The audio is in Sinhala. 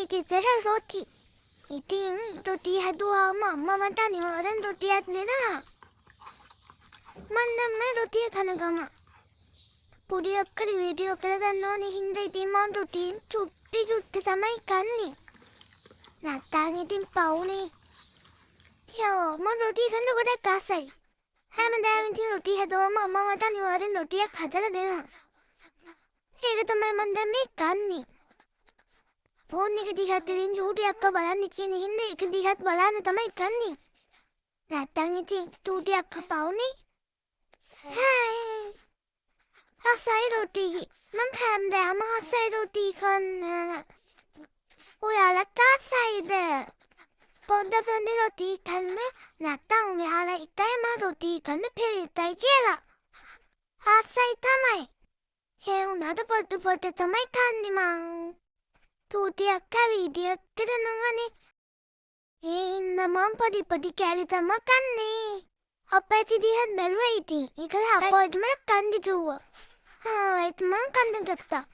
මේක ඉතර රොටි. ඉතින් රොටි හැදුවාම අම්මා මට අනිවාර්යෙන් රොටියක් දෙනවා. මම නම් මේ රොටිය කන ගම. පොඩි අක්කර වීඩියෝ කරගන්න ඕනේ හින්දා ඉතින් මම රොටි චුට්ටි තමයි කන්නේ. නැත්තම් ඉතින් පවුනේ. යෝ මම රොටි කන්න ගොඩක් ආසයි. හැමදාම ඉතින් රොටි හැදුවම අම්මා මට අනිවාර්යෙන් රොටියක් හදලා දෙනවා. ඒක තමයි මම දැන් මේ කන්නේ. ෆෝන් එක දිහාත් ඉතින් චූටි අක්කා බලන්න කියන හින්දා ඒක දිහාත් බලන්න තමයි කන්නේ. නැත්තම් ඉතින් චූටි අක්කා පවුනේ. හායි. ආසයි රොටි. මම හැමදාම ආසයි රොටි කන්න. ඔයාලත් ආසයිද? පොඩ්ඩක් රොටි කන්න නැත්තම් ඔයාලා ඉතයි මම රොටි කන්න පෙරිතයි කියලා. ආසයි තමයි. ඒ උනාට පොඩ තමයි කන්නේ මං. චූටි අක්කා වීඩියෝ කරනවනේ. ඒ ඉන්න මම පොඩි කෑලි තමයි කන්නේ. අප්පච්චි දිහා බැලුවා ඉතින්. ඒක අප්පෝටම කන්දි කිව්වා. ඒත් මං කන්න ගත්තා.